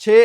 6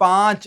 5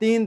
3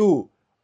2,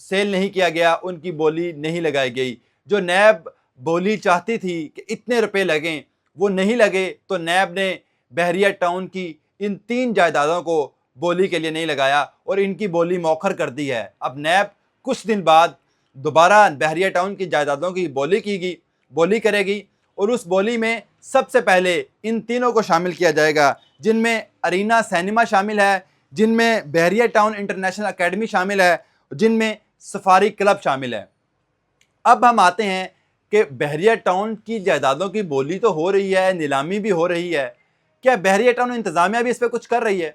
cell نہیں کیا گیا، ان کی بولی نہیں لگائی گئی۔ جو نیب بولی چاہتی تھی کہ اتنے روپے لگیں وہ نہیں لگے، تو نیب نے بحریہ ٹاؤن کی ان 3 جائیدادوں کو بولی کے لیے نہیں لگایا اور ان کی بولی مؤخر کر دی ہے۔ اب نیب کچھ دن بعد دوبارہ بحریہ ٹاؤن کی جائیدادوں کی بولی کرے گی، اور اس بولی میں سب سے پہلے ان تینوں کو شامل کیا جائے گا، جن میں ارینا سینما شامل ہے، جن میں بحریہ ٹاؤن انٹرنیشنل اکیڈمی شامل ہے، جن میں سفاری کلب شامل ہے۔ اب ہم آتے ہیں کہ بحریہ ٹاؤن کی جائیدادوں کی بولی تو ہو رہی ہے، نیلامی بھی ہو رہی ہے، کیا بحریہ ٹاؤن انتظامیہ بھی اس پہ کچھ کر رہی ہے؟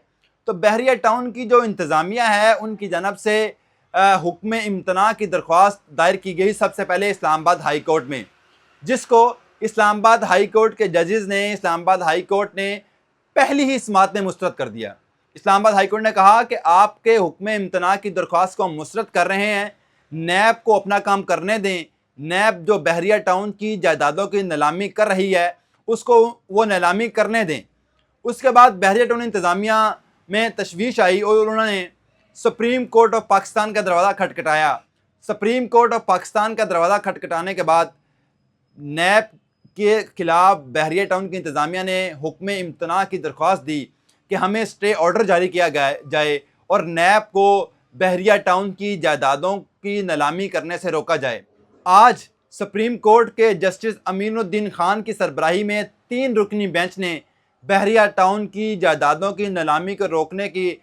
تو بحریہ ٹاؤن کی جو انتظامیہ ہے ان کی جانب سے حکم امتناع کی درخواست دائر کی گئی سب سے پہلے اسلام آباد ہائی کورٹ میں، جس کو اسلام آباد ہائی کورٹ کے ججز نے، اسلام آباد ہائی کورٹ نے پہلی ہی سماعت میں مسترد کر دیا۔ اسلام آباد ہائی کورٹ نے کہا کہ آپ کے حکم امتناع کی درخواست کو ہم مسترد کر رہے ہیں، نیب کو اپنا کام کرنے دیں، نیب جو بحریہ ٹاؤن کی جائیدادوں کی نیلامی کر رہی ہے اس کو وہ نیلامی کرنے دیں۔ اس کے بعد بحریہ ٹاؤن انتظامیہ میں تشویش آئی اور انہوں نے سپریم کورٹ آف پاکستان کا دروازہ کھٹکھٹایا۔ سپریم کورٹ آف پاکستان کا دروازہ کھٹکھٹانے کے بعد نیب کے خلاف بحریہ ٹاؤن کی انتظامیہ نے حکم امتناع کی درخواست دی کہ ہمیں اسٹے آرڈر جاری کیا جائے اور نیب کو بحریہ ٹاؤن کی جائیدادوں کی نیلامی کرنے سے روکا جائے۔ آج سپریم کورٹ کے جسٹس امین الدین خان کی سربراہی میں 3 رکنی بینچ نے بحریہ ٹاؤن کی جائیدادوں کی نیلامی کو روکنے کی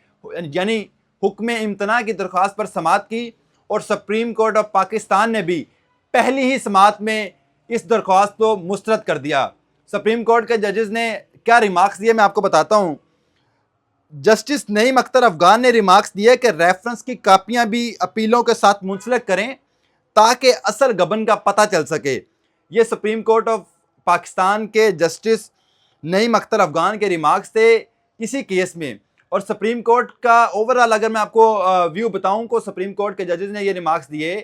یعنی حکم امتناع کی درخواست پر سماعت کی، اور سپریم کورٹ آف پاکستان نے بھی پہلی ہی سماعت میں اس درخواست کو مسترد کر دیا۔ سپریم کورٹ کے ججز نے کیا ریمارکس دیے میں آپ کو بتاتا ہوں۔ جسٹس نعیم اختر افغان نے ریمارکس دیے کہ ریفرنس کی کاپیاں بھی اپیلوں کے ساتھ منسلک کریں تاکہ اصل گبن کا پتہ چل سکے۔ یہ سپریم کورٹ آف پاکستان کے جسٹس نعیم اختر افغان کے ریمارکس تھے کسی کیس میں، اور سپریم کورٹ کا اوورآل اگر میں آپ کو ویو بتاؤں کو سپریم کورٹ کے ججز نے یہ ریمارکس دیے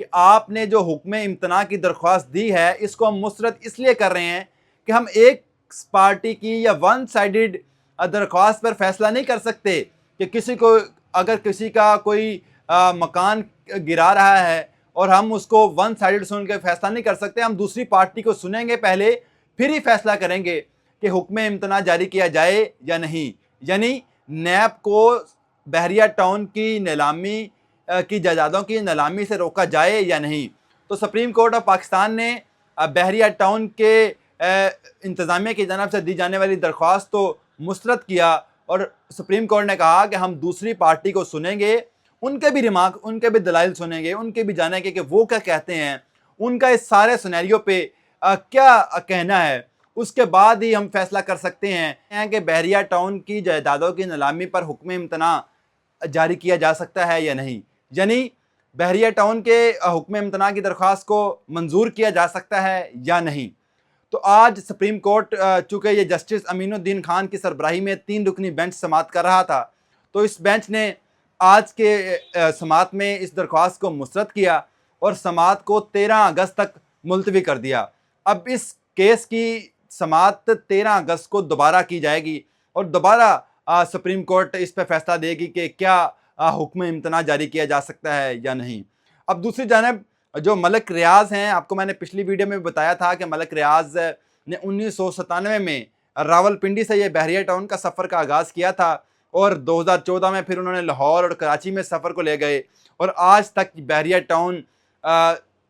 کہ آپ نے جو حکم امتناع کی درخواست دی ہے اس کو ہم مسترد اس لیے کر رہے ہیں کہ ہم ایک پارٹی کی یا ون سائیڈڈ درخواست پر فیصلہ نہیں کر سکتے کہ اگر کسی کا کوئی مکان گرا رہا ہے اور ہم اس کو ون سائیڈڈ سن کے فیصلہ نہیں کر سکتے، ہم دوسری پارٹی کو سنیں گے پہلے، پھر ہی فیصلہ کریں گے کہ حکم امتناع جاری کیا جائے یا نہیں، یعنی نیب کو بحریہ ٹاؤن کی نیلامی کی جائیدادوں کی نیلامی سے روکا جائے یا نہیں۔ تو سپریم کورٹ آف پاکستان نے بحریہ ٹاؤن کے انتظامیہ کی جانب سے دی جانے والی درخواست کو مسترد کیا، اور سپریم کورٹ نے کہا کہ ہم دوسری پارٹی کو سنیں گے، ان کے بھی ریمارک، ان کے بھی دلائل سنیں گے، ان کے بھی جانیں گے کہ وہ کیا کہتے ہیں، ان کا اس سارے سینیریو پہ کیا کہنا ہے، اس کے بعد ہی ہم فیصلہ کر سکتے ہیں کہ بحریہ ٹاؤن کی جائیدادوں کی نیلامی پر حکم امتناع جاری کیا جا سکتا ہے یا نہیں، یعنی بحریہ ٹاؤن کے حکم امتناع کی درخواست کو منظور کیا جا سکتا ہے یا نہیں۔ تو آج سپریم کورٹ چونکہ یہ جسٹس امین الدین خان کی سربراہی میں 3 رکنی بینچ سماعت کر رہا تھا، تو اس بینچ نے آج کے سماعت میں اس درخواست کو مسترد کیا اور سماعت کو 13 اگست تک ملتوی کر دیا۔ اب اس کیس کی سماعت 13 اگست کو دوبارہ کی جائے گی اور دوبارہ سپریم کورٹ اس پہ فیصلہ دے گی کہ کیا حکم امتناع جاری کیا جا سکتا ہے یا نہیں۔ اب دوسری جانب جو ملک ریاض ہیں، آپ کو میں نے پچھلی ویڈیو میں بتایا تھا کہ ملک ریاض نے 1997 میں راولپنڈی سے یہ بحریہ ٹاؤن کا سفر کا آغاز کیا تھا، اور 2014 میں پھر انہوں نے لاہور اور کراچی میں سفر کو لے گئے، اور آج تک بحریہ ٹاؤن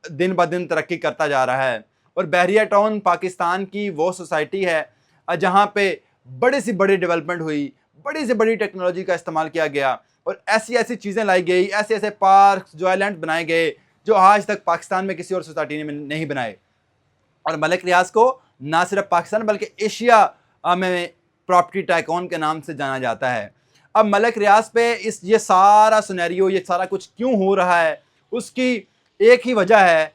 دن بدن ترقی کرتا جا رہا ہے۔ اور بحریہ ٹاؤن پاکستان کی وہ سوسائٹی ہے جہاں پہ بڑی سے بڑی ڈیولپمنٹ ہوئی، بڑی سے بڑی ٹیکنالوجی کا استعمال کیا گیا، اور ایسی ایسی چیزیں لائی گئی، ایسے ایسے پارکس جو آئیلینڈ بنائے گئے جو آج تک پاکستان میں کسی اور سوسائٹی نے نہیں بنائے۔ اور ملک ریاض کو نہ صرف پاکستان بلکہ ایشیا میں پراپرٹی ٹائکون کے نام سے جانا جاتا ہے۔ اب ملک ریاض پہ یہ سارا سینیریو، یہ سارا کچھ کیوں ہو رہا ہے، اس کی ایک ہی وجہ ہے،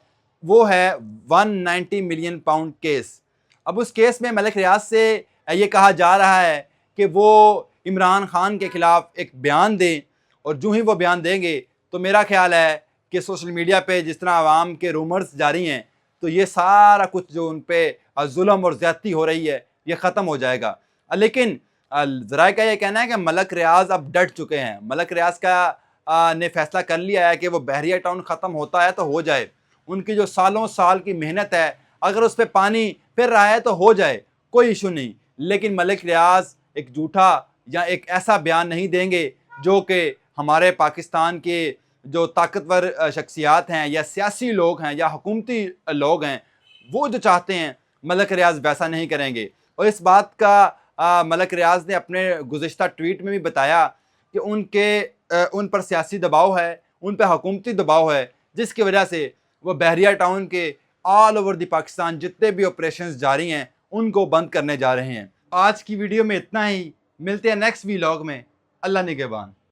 وہ ہے 190 ملین پاؤنڈ کیس۔ اب اس کیس میں ملک ریاض سے یہ کہا جا رہا ہے کہ وہ عمران خان کے خلاف ایک بیان دیں، اور جو ہی وہ بیان دیں گے تو میرا خیال ہے کہ سوشل میڈیا پہ جس طرح عوام کے رومرز جاری ہیں تو یہ سارا کچھ جو ان پہ ظلم اور زیادتی ہو رہی ہے یہ ختم ہو جائے گا۔ لیکن ذرائع کا یہ کہنا ہے کہ ملک ریاض اب ڈٹ چکے ہیں۔ ملک ریاض کا نے فیصلہ کر لیا ہے کہ وہ بحریہ ٹاؤن ختم ہوتا ہے تو ہو جائے، ان کی جو سالوں سال کی محنت ہے اگر اس پہ پانی پھر رہا ہے تو ہو جائے، کوئی ایشو نہیں۔ لیکن ملک ریاض ایک جھوٹا یا ایک ایسا بیان نہیں دیں گے جو کہ ہمارے پاکستان کے جو طاقتور شخصیات ہیں یا سیاسی لوگ ہیں یا حکومتی لوگ ہیں وہ جو چاہتے ہیں ملک ریاض ویسا نہیں کریں گے۔ اور اس بات کا ملک ریاض نے اپنے گزشتہ ٹویٹ میں بھی بتایا کہ ان پر سیاسی دباؤ ہے، ان پہ حکومتی دباؤ ہے، جس کی وجہ سے وہ بحریہ ٹاؤن کے آل اوور دی پاکستان جتنے بھی آپریشنز جاری ہیں ان کو بند کرنے جا رہے ہیں۔ آج کی ویڈیو میں اتنا ہی، ملتے ہیں نیکسٹ ویلاگ میں۔ اللہ نگہبان۔